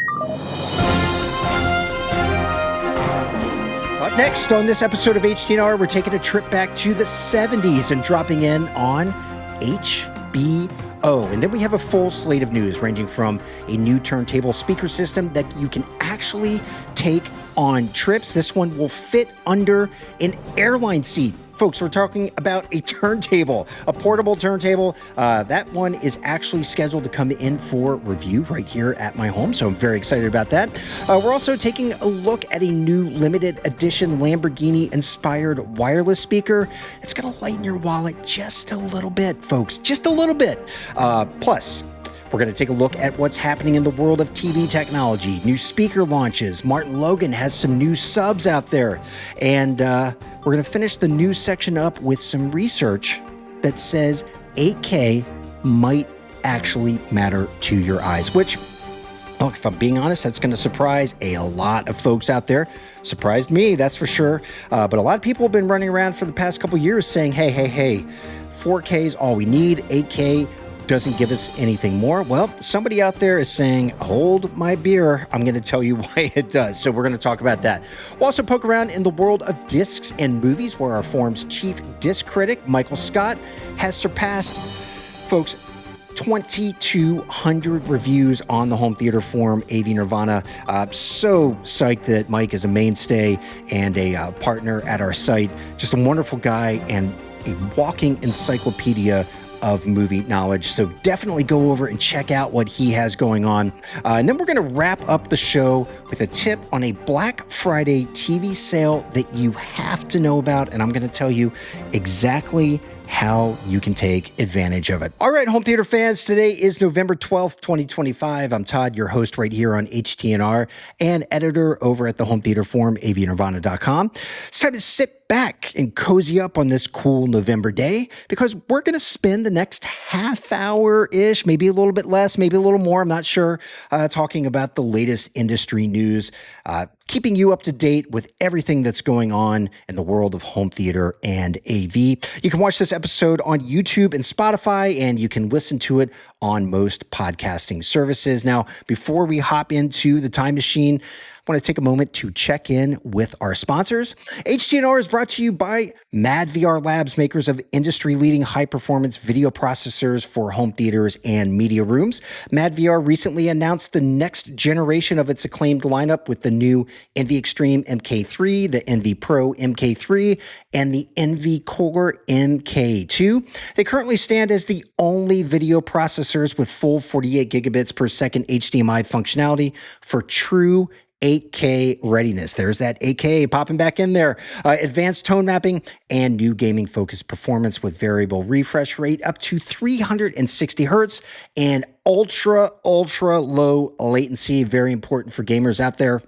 Up next on this episode of HTNR, we're taking a trip back to the 70s and dropping in on HBO. And then we have a full slate of news ranging from a new turntable speaker system that you can actually take on trips. This one will fit under an airline seat. Folks, we're talking about a turntable, a portable turntable. That one is actually scheduled to come in for review right here at my home, so I'm very excited about that. We're also taking a look at a new limited edition Lamborghini-inspired wireless speaker. It's going to lighten your wallet just a little bit, folks, just a little bit. Plus, we're going to take a look at what's happening in the world of TV technology, new speaker launches. MartinLogan has some new subs out there. And we're going to finish the news section up with some research that says 8K might actually matter to your eyes, which, look, if I'm being honest, that's going to surprise a lot of folks out there. Surprised me, that's for sure. But a lot of people have been running around for the past couple years saying, hey, 4K is all we need. 8K doesn't give us anything more. Well, somebody out there is saying, hold my beer. I'm going to tell you why it does. So we're going to talk about that. We'll also poke around in the world of discs and movies, where our forum's chief disc critic, Michael Scott, has surpassed, folks, 2,200 reviews on the home theater forum, AV Nirvana. So psyched that Mike is a mainstay and a partner at our site. Just a wonderful guy and a walking encyclopedia of movie knowledge. So definitely go over and check out what he has going on. And then we're going to wrap up the show with a tip on a Black Friday TV sale that you have to know about. And I'm going to tell you exactly how you can take advantage of it. All right, home theater fans, today is November 12th, 2025. I'm Todd, your host right here on HTNR and editor over at the home theater forum, avnirvana.com. It's time to sit back and cozy up on this cool November day, because we're going to spend the next half hour-ish, maybe a little bit less, maybe a little more, I'm not sure, talking about the latest industry news, keeping you up to date with everything that's going on in the world of home theater and AV. You can watch this episode on YouTube and Spotify, and you can listen to it on most podcasting services. Now, before we hop into the time machine, I want to take a moment to check in with our sponsors. HTNR is brought to you by madVR Labs, makers of industry-leading high-performance video processors for home theaters and media rooms. madVR recently announced the next generation of its acclaimed lineup with the new Envy Extreme MK3, the Envy Pro MK3, and the Envy Core MK2. They currently stand as the only video processors with full 48 gigabits per second HDMI functionality for true 8K readiness. There's that 8K popping back in there. Advanced tone mapping and new gaming-focused performance with variable refresh rate up to 360 hertz and ultra low latency. Very important for gamers out there.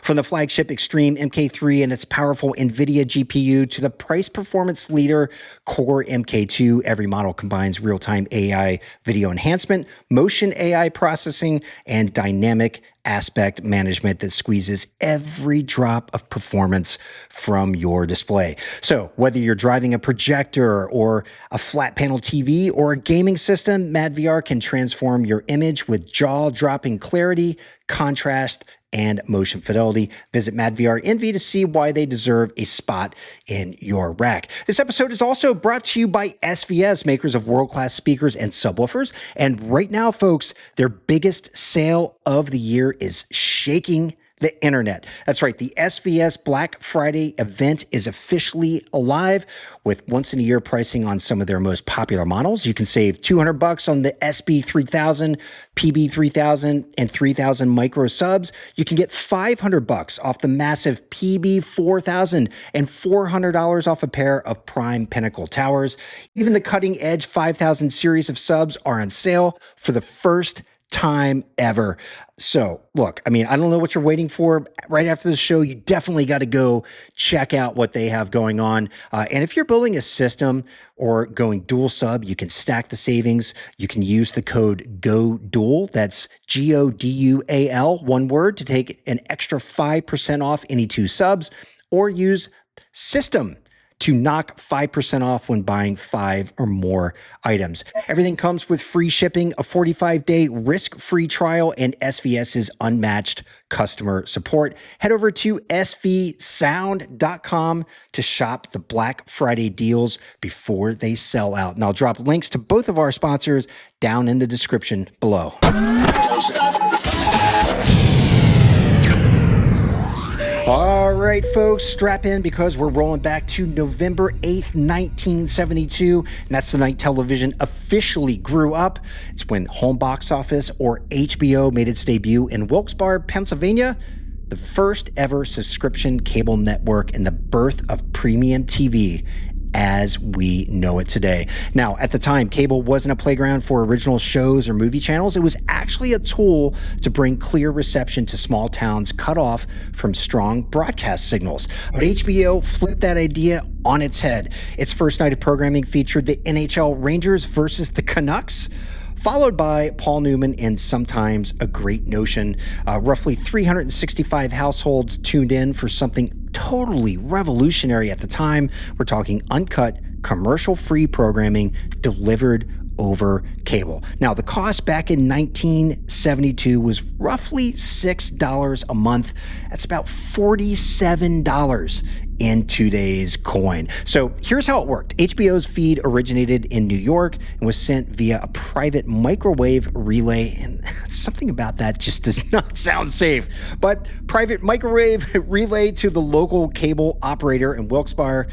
From the flagship Extreme MK3 and its powerful NVIDIA GPU to the price performance leader Core MK2, every model combines real-time AI video enhancement, motion AI processing, and dynamic aspect management that squeezes every drop of performance from your display. So whether you're driving a projector or a flat panel TV or a gaming system, madVR can transform your image with jaw-dropping clarity, contrast, and motion fidelity. Visit madVR Envy to see why they deserve a spot in your rack. This episode is also brought to you by SVS, makers of world-class speakers and subwoofers. And right now, folks, their biggest sale of the year is shaking the internet. That's right. The SVS Black Friday event is officially alive with once-in-a-year pricing on some of their most popular models. You can save $200 on the SB3000, PB3000, and 3000 micro subs. You can get $500 off the massive PB4000 and $400 off a pair of Prime Pinnacle towers. Even the cutting-edge 5000 series of subs are on sale for the first time ever. So look, I mean, I don't know what you're waiting for. Right after the show, you definitely got to go check out what they have going on. And if you're building a system or going dual sub, you can stack the savings. You can use the code GODUAL. That's GODUAL, one word, to take an extra 5% off any two subs, or use SYSTEM to knock 5% off when buying 5 or more items. Everything comes with free shipping, a 45-day risk-free trial, and SVS's unmatched customer support. Head over to svsound.com to shop the Black Friday deals before they sell out. And I'll drop links to both of our sponsors down in the description below. All right, folks, strap in because we're rolling back to November 8th, 1972, and that's the night television officially grew up. It's when home box office, or HBO, made its debut in Wilkes-Barre, Pennsylvania, the first ever subscription cable network, and the birth of premium TV as we know it today. Now, at the time, cable wasn't a playground for original shows or movie channels. It was actually a tool to bring clear reception to small towns cut off from strong broadcast signals. But HBO flipped that idea on its head. Its first night of programming featured the NHL Rangers versus the Canucks, followed by Paul Newman and Sometimes a Great Notion. Roughly 365 households tuned in for something totally revolutionary at the time. We're talking uncut, commercial-free programming delivered over cable. Now, the cost back in 1972 was roughly $6 a month. That's about $47 in today's coin. So here's how it worked. HBO's feed originated in New York and was sent via a private microwave relay, and something about that just does not sound safe. But private microwave relay to the local cable operator in Wilkes-Barre,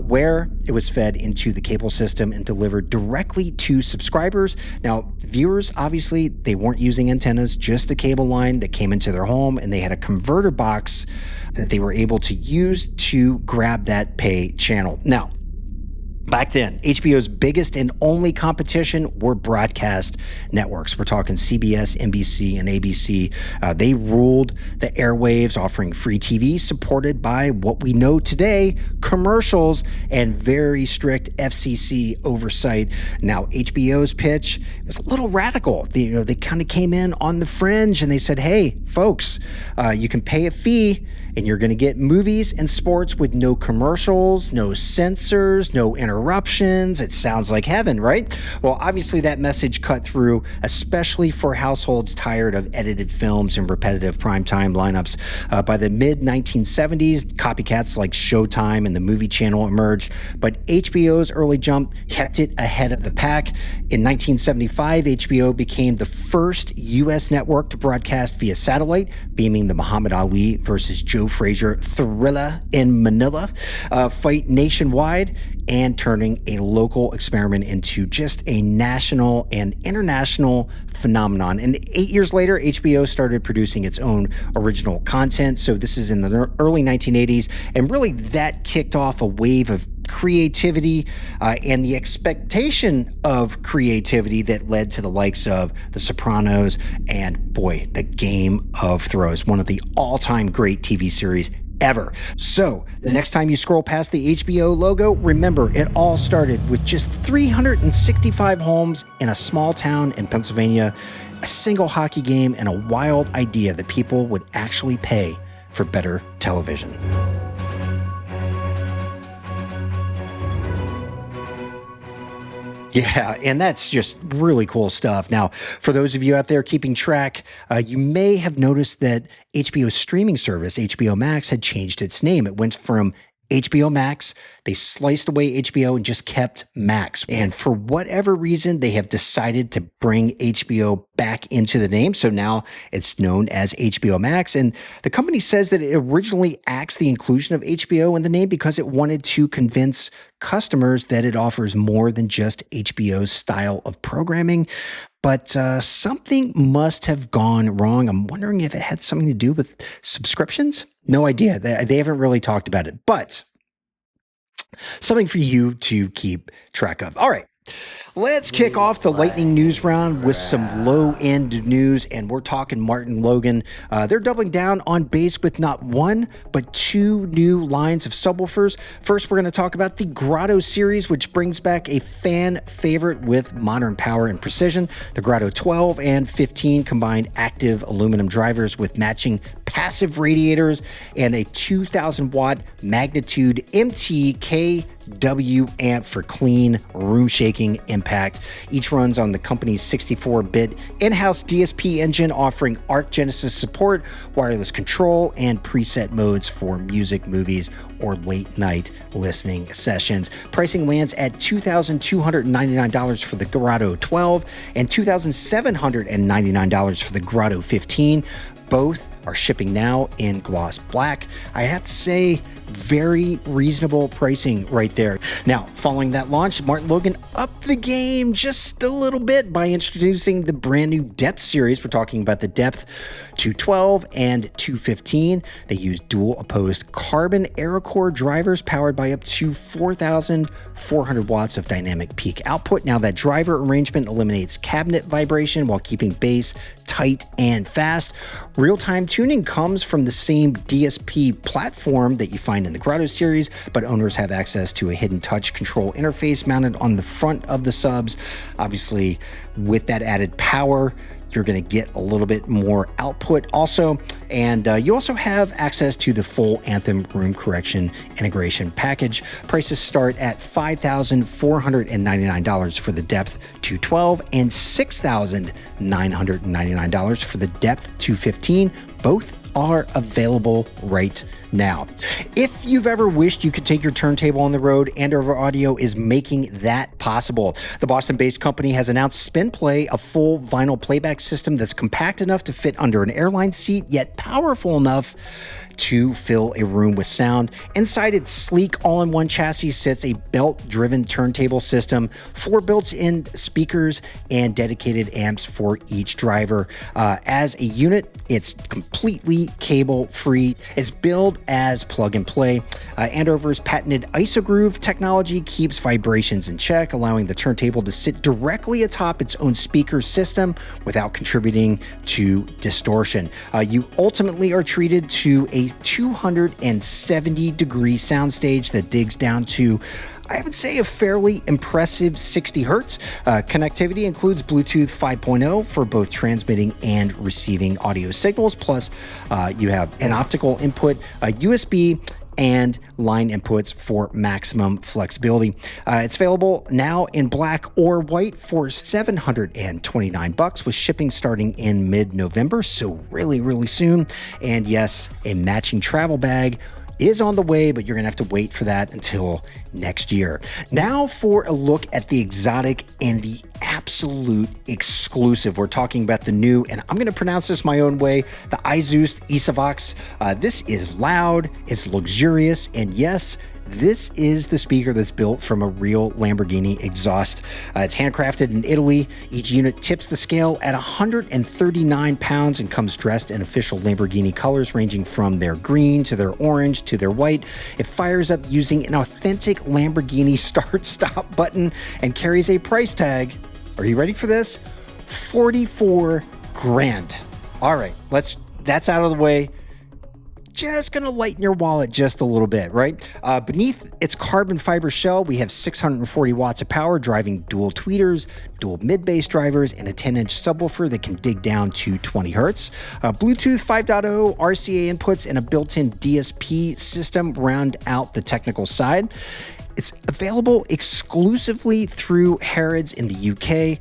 where it was fed into the cable system and delivered directly to subscribers. Now, viewers, obviously, they weren't using antennas, just the cable line that came into their home, and they had a converter box that they were able to use to grab that pay channel. Now, back then, HBO's biggest and only competition were broadcast networks. We're talking CBS, NBC, and ABC. They ruled the airwaves, offering free TV supported by what we know today, commercials and very strict FCC oversight. Now, HBO's pitch was a little radical. They kind of came in on the fringe and they said, hey, folks, you can pay a fee and you're going to get movies and sports with no commercials, no censors, no interruptions. It sounds like heaven, right? Well, obviously that message cut through, especially for households tired of edited films and repetitive primetime lineups. By the mid-1970s, copycats like Showtime and the Movie Channel emerged, but HBO's early jump kept it ahead of the pack. In 1975, HBO became the first U.S. network to broadcast via satellite, beaming the Muhammad Ali versus Joe Frazier thriller in Manila fight nationwide and turning a local experiment into just a national and international phenomenon. And 8 years later, HBO started producing its own original content. So this is in the early 1980s, and really that kicked off a wave of creativity and the expectation of creativity that led to the likes of The Sopranos and, boy, The Game of Thrones, one of the all-time great TV series ever. So the next time you scroll past the HBO logo, remember it all started with just 365 homes in a small town in Pennsylvania, a single hockey game, and a wild idea that people would actually pay for better television. Yeah, and that's just really cool stuff. Now, for those of you out there keeping track, you may have noticed that HBO's streaming service, HBO Max, had changed its name. It went from HBO Max, they sliced away HBO and just kept Max. And for whatever reason, they have decided to bring HBO back into the name. So now it's known as HBO Max. And the company says that it originally axed the inclusion of HBO in the name because it wanted to convince customers that it offers more than just HBO's style of programming. But something must have gone wrong. I'm wondering if it had something to do with subscriptions. No idea. They haven't really talked about it, but something for you to keep track of. All right. Let's kick off the lightning news round with some low-end news, and we're talking MartinLogan. They're doubling down on bass with not one, but two new lines of subwoofers. First, we're going to talk about the Grotto series, which brings back a fan favorite with modern power and precision. The Grotto 12 and 15 combined active aluminum drivers with matching passive radiators, and a 2,000 watt magnitude MTKW amp for clean room shaking impact. Each runs on the company's 64-bit in-house DSP engine, offering Arc Genesis support, wireless control, and preset modes for music, movies, or late night listening sessions. Pricing lands at $2,299 for the Grotto 12 and $2,799 for the Grotto 15. Both are shipping now in gloss black. I have to say, very reasonable pricing right there. Now, following that launch, MartinLogan upped the game just a little bit by introducing the brand new Depth series. We're talking about the Depth 212 and 215. They use dual opposed carbon AeroCore drivers powered by up to 4,400 watts of dynamic peak output. Now, that driver arrangement eliminates cabinet vibration while keeping bass tight and fast. Real-time tuning comes from the same DSP platform that you find in the Grotto series, but owners have access to a hidden touch control interface mounted on the front of the subs. Obviously, with that added power, you're going to get a little bit more output also, and you also have access to the full Anthem room correction integration package. Prices start at $5,499 for the Depth 212 and $6,999 for the Depth 215. Both are available right now. If you've ever wished you could take your turntable on the road, Andover Audio is making that possible. The Boston-based company has announced SpinPlay, a full vinyl playback system that's compact enough to fit under an airline seat, yet powerful enough to fill a room with sound. Inside its sleek all-in-one chassis sits a belt-driven turntable system, 4 built-in speakers, and dedicated amps for each driver. As a unit, it's completely cable-free. It's billed as plug-and-play. Andover's patented Isogroove technology keeps vibrations in check, allowing the turntable to sit directly atop its own speaker system without contributing to distortion. You ultimately are treated to a 270-degree soundstage that digs down to, I would say, a fairly impressive 60 hertz. Connectivity includes Bluetooth 5.0 for both transmitting and receiving audio signals. Plus, you have an optical input, USB, and line inputs for maximum flexibility. It's available now in black or white for $729, with shipping starting in mid-November, so really soon. And yes, a matching travel bag is on the way, but you're gonna have to wait for that until next year. Now for a look at the exotic and the absolute exclusive. We're talking about the new, and I'm gonna pronounce this my own way, the Isusavox. This is loud, it's luxurious, and yes, this is the speaker that's built from a real Lamborghini exhaust. It's handcrafted in Italy. Each unit tips the scale at 139 pounds and comes dressed in official Lamborghini colors ranging from their green to their orange to their white. It fires up using an authentic Lamborghini start-stop button and carries a price tag. Are you ready for this? 44 grand. All right, that's out of the way. Just gonna lighten your wallet just a little bit, right? Beneath its carbon fiber shell, we have 640 watts of power driving dual tweeters, dual mid-bass drivers, and a 10-inch subwoofer that can dig down to 20 hertz. Bluetooth 5.0, RCA inputs, and a built-in DSP system round out the technical side. It's available exclusively through Harrods in the UK.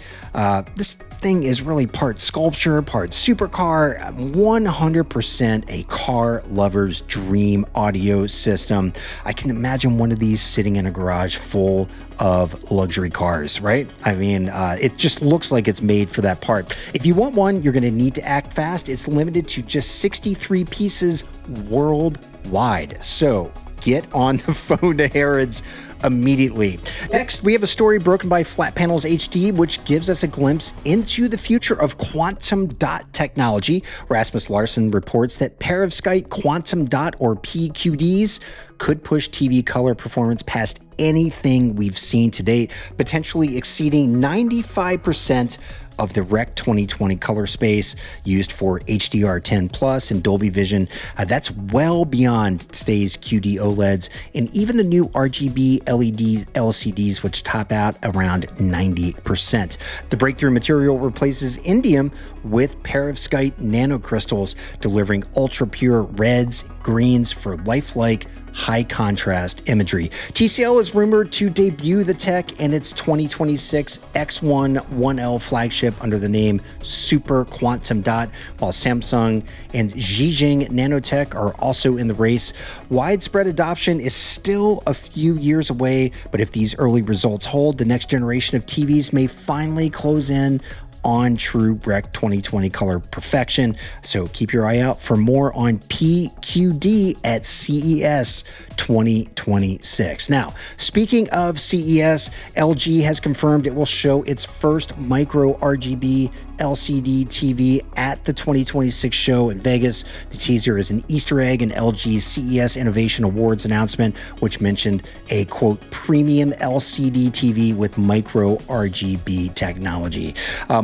This thing is really part sculpture, part supercar, 100% a car lover's dream audio system. I can imagine one of these sitting in a garage full of luxury cars, right? I mean, it just looks like it's made for that part. If you want one, you're going to need to act fast. It's limited to just 63 pieces worldwide. So get on the phone to Harrods immediately. Next, we have a story broken by Flat Panels HD, which gives us a glimpse into the future of quantum dot technology. Rasmus Larsen reports that perovskite quantum dot, or PQDs, could push TV color performance past anything we've seen to date, potentially exceeding 95% of the Rec 2020 color space used for HDR10 Plus and Dolby Vision. That's well beyond today's QD OLEDs and even the new RGB LED LCDs, which top out around 90%. The breakthrough material replaces indium with perovskite nanocrystals, delivering ultra pure reds, greens for lifelike high contrast imagery. TCL is rumored to debut the tech in its 2026 X1 1L flagship under the name Super Quantum Dot, while Samsung and Zhejiang Nanotech are also in the race. Widespread adoption is still a few years away, but if these early results hold, the next generation of TVs may finally close in on true Rec 2020 color perfection. So keep your eye out for more on PQD at CES 2026. Now, speaking of CES, LG has confirmed it will show its first MicroRGB LCD TV at the 2026 show in Vegas. The teaser is an Easter egg in LG's CES Innovation Awards announcement, which mentioned a, quote, premium LCD TV with MicroRGB technology.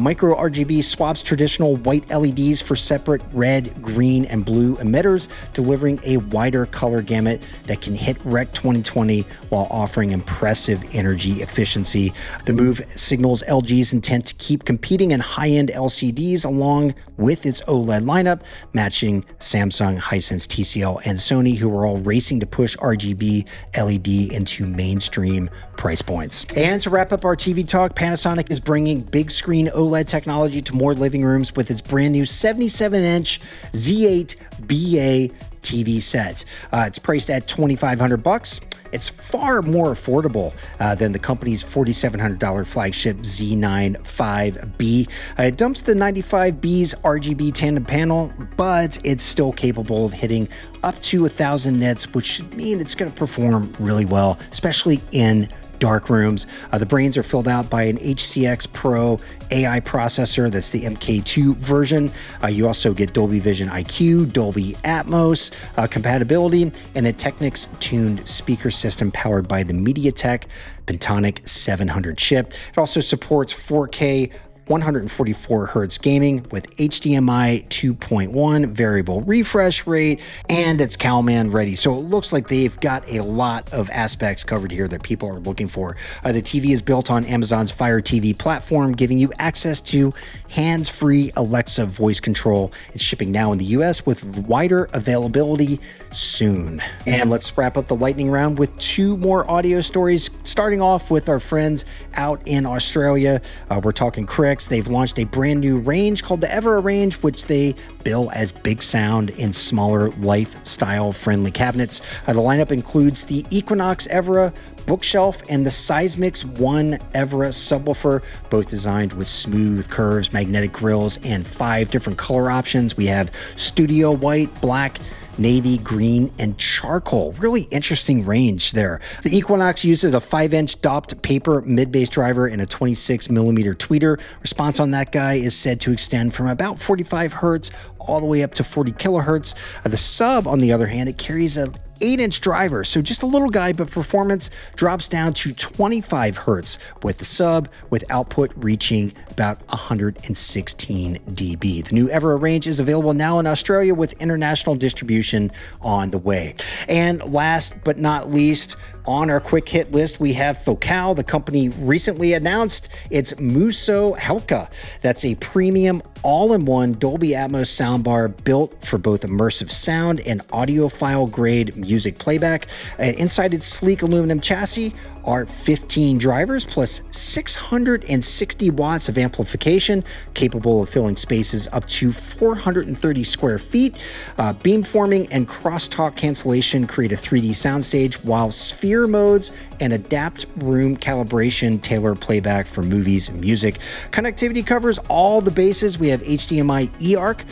MicroRGB swaps traditional white LEDs for separate red, green, and blue emitters, delivering a wider color gamut that can hit Rec 2020 while offering impressive energy efficiency. The move signals LG's intent to keep competing in high-end LCDs along with its OLED lineup, matching Samsung, Hisense, TCL, and Sony, who are all racing to push RGB LED into mainstream price points. And to wrap up our TV talk, Panasonic is bringing big screen OLED technology to more living rooms with its brand new 77-inch Z8 BA TV set. It's priced at $2,500. It's far more affordable than the company's $4,700 flagship Z9 5B. It dumps the 95B's RGB tandem panel, but it's still capable of hitting up to 1,000 nits, which should mean it's going to perform really well, especially in dark rooms. The brains are filled out by an HCX Pro AI processor. That's the MK2 version. You also get Dolby Vision IQ, Dolby Atmos compatibility, and a Technics-tuned speaker system powered by the MediaTek Pentonic 700 chip. It also supports 4K 144 hertz gaming with HDMI 2.1 variable refresh rate, and it's Cowman ready. So it looks like they've got a lot of aspects covered here that people are looking for. The TV is built on Amazon's Fire TV platform, giving you access to hands-free Alexa voice control. It's shipping now in the US with wider availability soon. And let's wrap up the lightning round with two more audio stories, starting off with our friends out in Australia. We're talking Krix. They've launched a brand new range called the Evera range, which they bill as big sound in smaller lifestyle-friendly cabinets. The lineup includes the Equinox Evera bookshelf and the Seismix One Evera subwoofer, both designed with smooth curves, magnetic grills, and 5 different color options. We have studio white, black, navy, green, and charcoal. Really interesting range there. The Equinox uses a 5-inch dopped paper mid-bass driver and a 26mm tweeter. Response on that guy is said to extend from about 45 hertz all the way up to 40 kilohertz. The Sub, on the other hand, it carries a 8-inch driver, so just a little guy, but performance drops down to 25 hertz with the Sub, with output reaching about 116 dB. The new Evera range is available now in Australia with international distribution on the way. And last but not least, on our quick hit list, we have Focal. The company recently announced its Muso Hekla. That's a premium all-in-one Dolby Atmos soundbar built for both immersive sound and audiophile-grade music playback. Inside its sleek aluminum chassis are 15 drivers plus 660 watts of amplification, capable of filling spaces up to 430 square feet. Beamforming and crosstalk cancellation create a 3D soundstage, while sphere modes and adapt room calibration tailor playback for movies and music. Connectivity covers all the bases. We have HDMI eARC,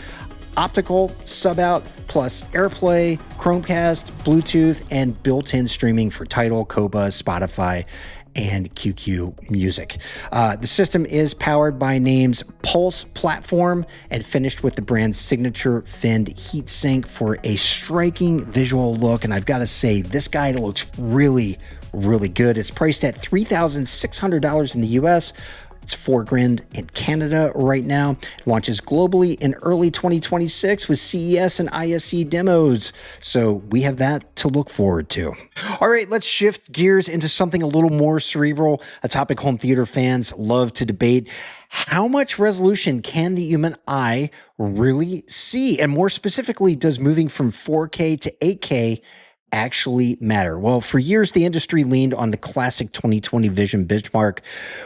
optical, sub-out, plus AirPlay, Chromecast, Bluetooth, and built-in streaming for Tidal, Koba, Spotify, and QQ Music. The system is powered by Name's Pulse platform and finished with the brand's signature finned heatsink for a striking visual look. And I've got to say, this guy looks really good. It's priced at $3,600 in the US, It's $4,000 in Canada right now. It launches globally in early 2026 with CES and ISE demos. So we have that to look forward to. All right, let's shift gears into something a little more cerebral, a topic home theater fans love to debate. How much resolution can the human eye really see? And more specifically, does moving from 4K to 8K actually matter? Well, for years, the industry leaned on the classic 20/20 vision benchmark,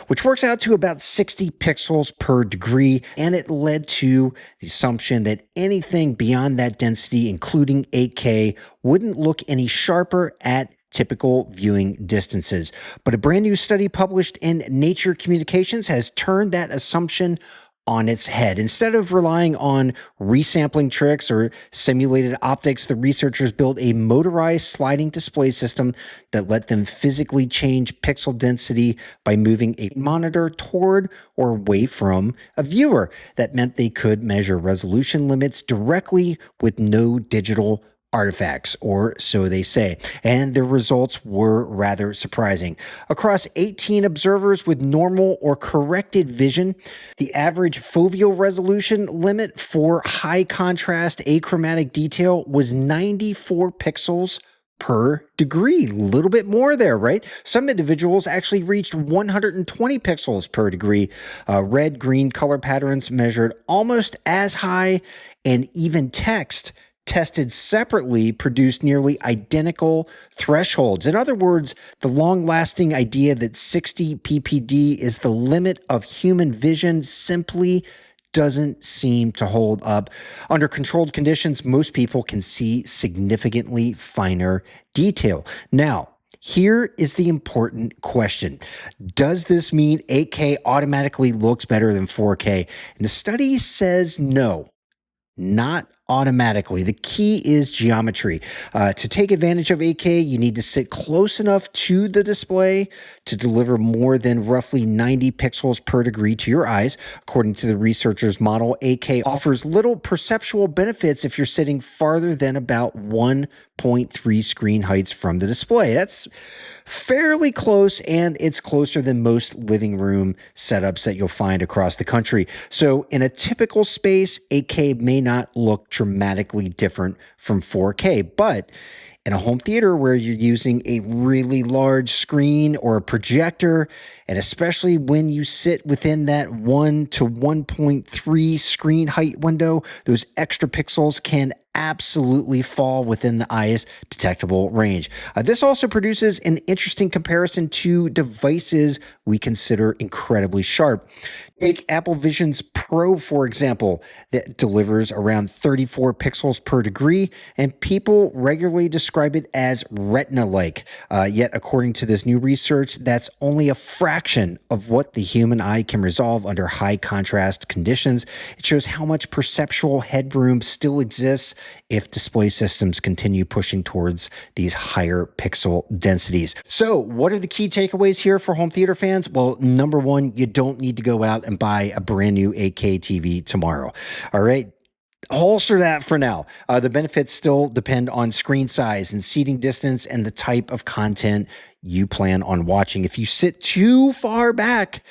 which works out to about 60 pixels per degree, and it led to the assumption that anything beyond that density, including 8K, wouldn't look any sharper at typical viewing distances. But a brand new study published in Nature Communications has turned that assumption on its head. Instead of relying on resampling tricks or simulated optics, the researchers built a motorized sliding display system that let them physically change pixel density by moving a monitor toward or away from a viewer. That meant they could measure resolution limits directly with no digital artifacts, or so they say. And the results were rather surprising. Across 18 observers with normal or corrected vision, the average foveal resolution limit for high contrast achromatic detail was 94 pixels per degree. A little bit more there, right? Some individuals actually reached 120 pixels per degree. Red-green color patterns measured almost as high, and even text tested separately produced nearly identical thresholds. In other words, the long-lasting idea that 60 ppd is the limit of human vision simply doesn't seem to hold up. Under controlled conditions, most people can see significantly finer detail. Now, here is the important question. Does this mean 8K automatically looks better than 4K? And the study says no. Not automatically. The key is geometry. To take advantage of 8K, you need to sit close enough to the display to deliver more than roughly 90 pixels per degree to your eyes. According to the researchers' model, 8K offers little perceptual benefits if you're sitting farther than about 1.3 screen heights from the display. That's fairly close, and it's closer than most living room setups that you'll find across the country. So in a typical space, 8K may not look dramatically different from 4K, but in a home theater where you're using a really large screen or a projector, and especially when you sit within that 1 to 1.3 screen height window, those extra pixels can absolutely fall within the eye's detectable range. This also produces an interesting comparison to devices we consider incredibly sharp. Take Apple Vision's Pro, for example, that delivers around 34 pixels per degree, and people regularly describe it as retina-like. Yet, according to this new research, that's only a fraction of what the human eye can resolve under high contrast conditions. It shows how much perceptual headroom still exists if display systems continue pushing towards these higher pixel densities. So what are the key takeaways here for home theater fans? Well, number one, you don't need to go out and buy a brand new 8K TV tomorrow. All right. Holster that for now. The benefits still depend on screen size and seating distance and the type of content you plan on watching. If you sit too far back,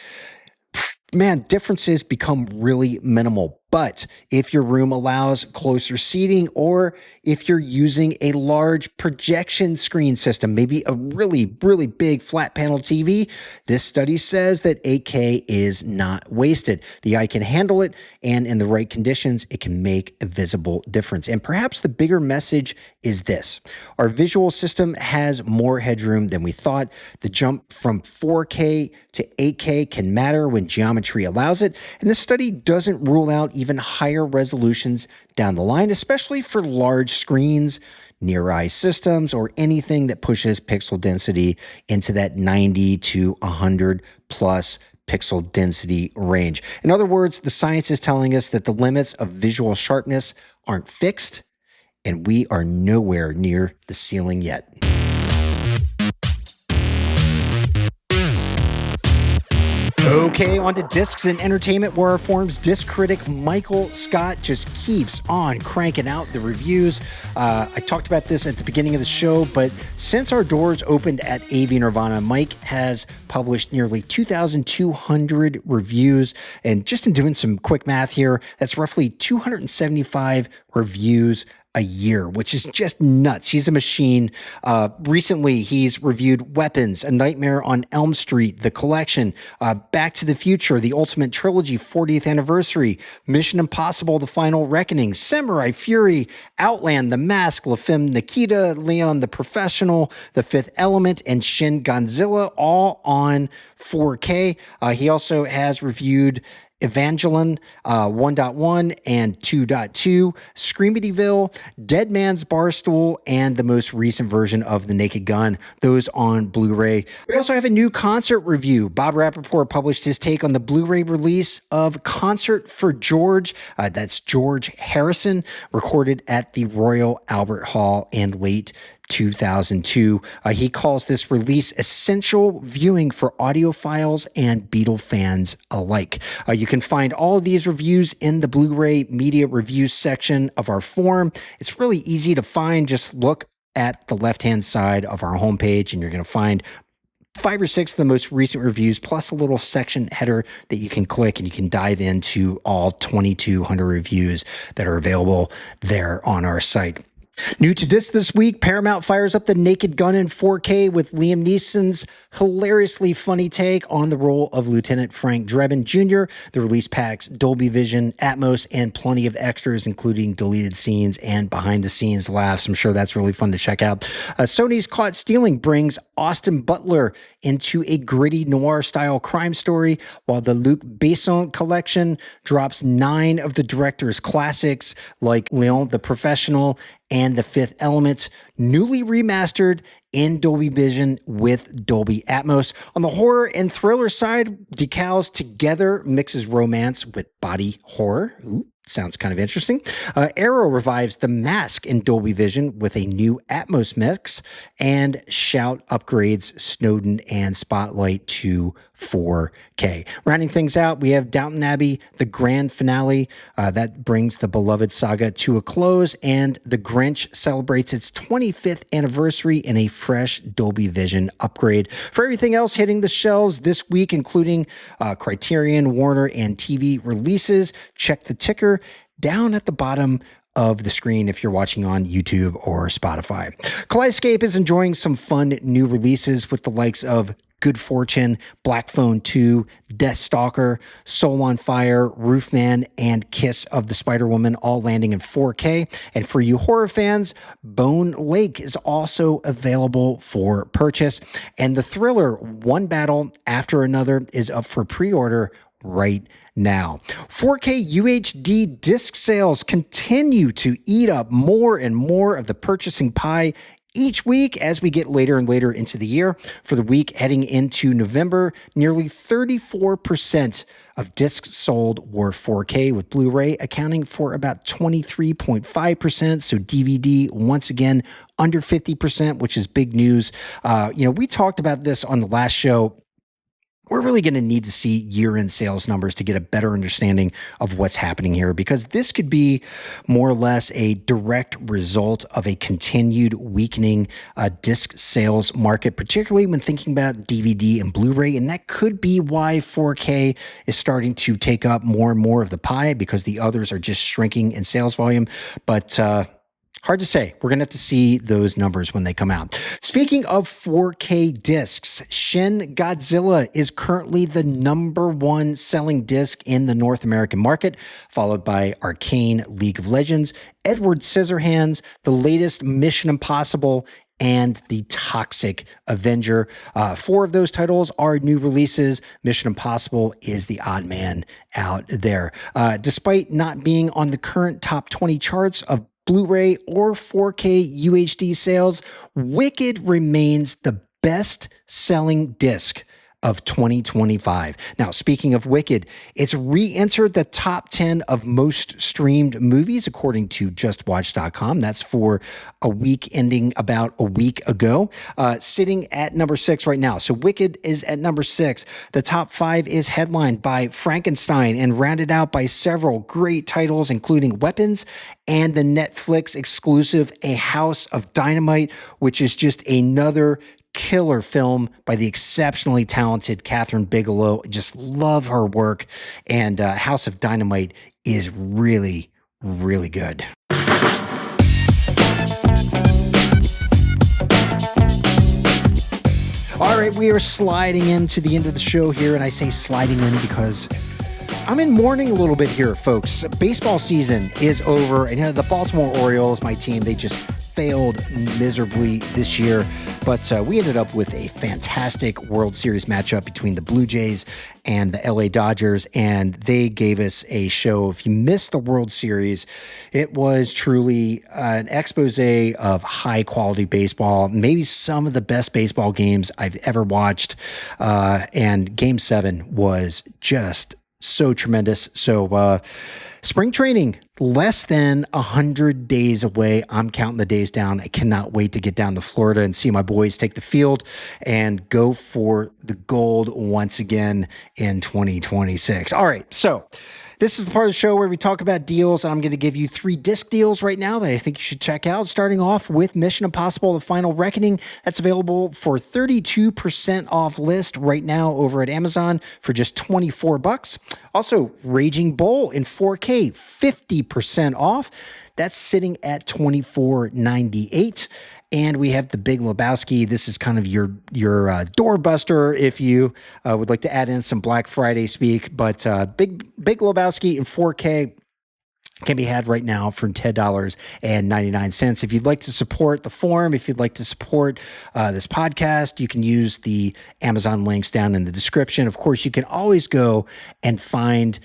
man, differences become really minimal. But if your room allows closer seating, or if you're using a large projection screen system, maybe a really, really big flat panel TV, this study says that 8K is not wasted. The eye can handle it, and in the right conditions, it can make a visible difference. And perhaps the bigger message is this: our visual system has more headroom than we thought. The jump from 4K to 8K can matter when geometry allows it, and this study doesn't rule out even higher resolutions down the line, especially for large screens, near-eye systems, or anything that pushes pixel density into that 90 to 100 plus pixel density range. In other words, the science is telling us that the limits of visual sharpness aren't fixed, and we are nowhere near the ceiling yet. Okay, on to discs and entertainment, where our forum's disc critic Michael Scott just keeps on cranking out the reviews. I talked about this at the beginning of the show, but since our doors opened at AV Nirvana, Mike has published nearly 2,200 reviews. And just in doing some quick math here, that's roughly 275 reviews a year, which is just nuts. He's a machine. Recently, he's reviewed Weapons, A Nightmare on Elm Street, The Collection, Back to the Future, The Ultimate Trilogy, 40th Anniversary, Mission Impossible, The Final Reckoning, Samurai Fury, Outland, The Mask, La Femme Nikita, Leon the Professional, The Fifth Element, and Shin Godzilla, all on 4K. He also has reviewed Evangelion 1.1 and 2.2, Screamityville, Dead Man's Barstool, and the most recent version of The Naked Gun, those on Blu-ray. We also have a new concert review. Bob Rappaport published his take on the Blu-ray release of Concert for George. That's George Harrison, recorded at the Royal Albert Hall in late 2002. He calls this release essential viewing for audiophiles and Beatle fans alike. You can find all of these reviews in the Blu-ray media reviews section of our forum. It's really easy to find. Just look at the left-hand side of our homepage and you're going to find 5 or 6 of the most recent reviews, plus a little section header that you can click and you can dive into all 2,200 reviews that are available there on our site. New to disc this week, Paramount fires up The Naked Gun in 4K with Liam Neeson's hilariously funny take on the role of Lieutenant Frank Drebin Jr. The release packs Dolby Vision, Atmos, and plenty of extras, including deleted scenes and behind-the-scenes laughs. I'm sure that's really fun to check out. Sony's Caught Stealing brings Austin Butler into a gritty noir-style crime story, while the Luc Besson collection drops 9 of the director's classics like Leon the Professional and The Fifth Element, newly remastered in Dolby Vision with Dolby Atmos. On the horror and thriller side, Decals Together mixes romance with body horror. Ooh, sounds kind of interesting. Arrow revives The Mask in Dolby Vision with a new Atmos mix, and Shout upgrades Snowden and Spotlight to 4K. Rounding things out, we have Downton Abbey, the grand finale that brings the beloved saga to a close, and The Grinch celebrates its 25th anniversary in a fresh Dolby Vision upgrade. For everything else hitting the shelves this week, including Criterion, Warner, and TV releases, check the ticker down at the bottom of the screen if you're watching on YouTube or Spotify. Kaleidescape is enjoying some fun new releases with the likes of Good Fortune, Black Phone 2, Deathstalker, Soul on Fire, Roofman, and Kiss of the Spider-Woman, all landing in 4K. And for you horror fans, Bone Lake is also available for purchase. And the thriller One Battle After Another is up for pre-order right now. 4K UHD disc sales continue to eat up more and more of the purchasing pie each week as we get later and later into the year. For the week heading into November, nearly 34% of discs sold were 4K, with Blu-ray accounting for about 23.5%. So DVD, once again, under 50%, which is big news. We talked about this on the last show. We're really going to need to see year-end sales numbers to get a better understanding of what's happening here, because this could be more or less a direct result of a continued weakening disc sales market, particularly when thinking about DVD and Blu-ray. And that could be why 4K is starting to take up more and more of the pie, because the others are just shrinking in sales volume. But hard to say. We're going to have to see those numbers when they come out. Speaking of 4K discs, Shin Godzilla is currently the #1 selling disc in the North American market, followed by Arcane League of Legends, Edward Scissorhands, the latest Mission Impossible, and the Toxic Avenger. 4 of those titles are new releases. Mission Impossible is the odd man out there. Despite not being on the current top 20 charts of Blu-ray or 4K UHD sales, Wicked remains the best-selling disc of 2025. Now, speaking of Wicked, it's re-entered the top 10 of most streamed movies, according to JustWatch.com. That's for a week ending about a week ago, sitting at number 6 right now. So Wicked is at number 6. The top 5 is headlined by Frankenstein and rounded out by several great titles, including Weapons and the Netflix exclusive A House of Dynamite, which is just another killer film by the exceptionally talented Catherine Bigelow. Just love her work. And House of Dynamite is really, really good. All right, we are sliding into the end of the show here, and I say sliding in because I'm in mourning a little bit here, folks. Baseball season is over, and the Baltimore Orioles, my team, they just failed miserably this year, but we ended up with a fantastic World Series matchup between the Blue Jays and the LA Dodgers, and they gave us a show. If you missed the World Series, it was truly an expose of high-quality baseball, maybe some of the best baseball games I've ever watched, and Game 7 was just so tremendous. So, spring training, less than 100 days away. I'm counting the days down. I cannot wait to get down to Florida and see my boys take the field and go for the gold once again in 2026. All right, so this is the part of the show where we talk about deals, and I'm going to give you 3 disc deals right now that I think you should check out, starting off with Mission Impossible: The Final Reckoning. That's available for 32% off list right now over at Amazon for just $24. Also, Raging Bull in 4K, 50% off. That's sitting at $24.98. And we have the Big Lebowski. This is kind of your doorbuster if you would like to add in some Black Friday speak. But Big Lebowski in 4K can be had right now for $10.99. If you'd like to support the forum, if you'd like to support this podcast, you can use the Amazon links down in the description. Of course, you can always go and find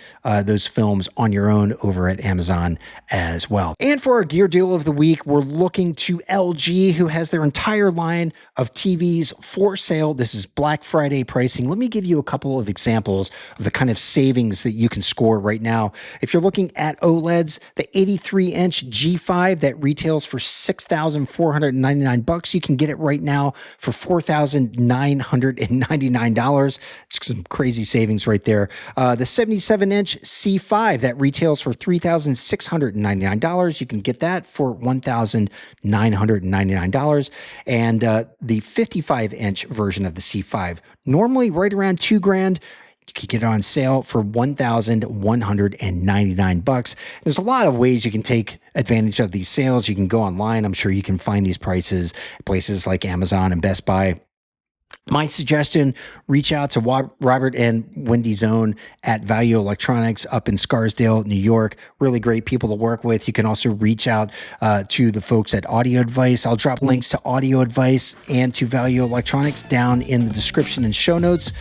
those films on your own over at Amazon as well. And for our gear deal of the week, we're looking to LG, who has their entire line of TVs for sale. This is Black Friday pricing. Let me give you a couple of examples of the kind of savings that you can score right now. If you're looking at OLEDs, the 83-inch G5 that retails for $6,499. You can get it right now for $4,999. It's some crazy savings right there. The 77-inch C5 that retails for $3,699. You can get that for $1,999. And the 55-inch version of the C5, normally right around $2,000. You can get it on sale for $1,199. There's a lot of ways you can take advantage of these sales. You can go online. I'm sure you can find these prices at places like Amazon and Best Buy. My suggestion, reach out to Robert and Wendy Zone at Value Electronics up in Scarsdale, New York. Really great people to work with. You can also reach out to the folks at Audio Advice. I'll drop links to Audio Advice and to Value Electronics down in the description and show notes.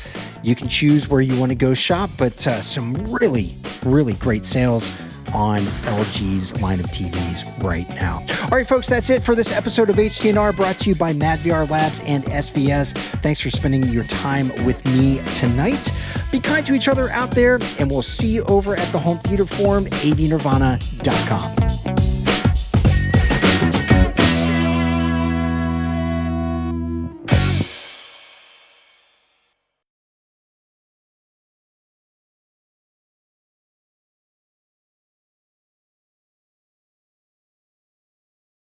You can choose where you want to go shop, but some really, really great sales on LG's line of TVs right now. All right, folks, that's it for this episode of HTNR, brought to you by madVR Labs and SVS. Thanks for spending your time with me tonight. Be kind to each other out there, and we'll see you over at the Home Theater Forum, avnirvana.com.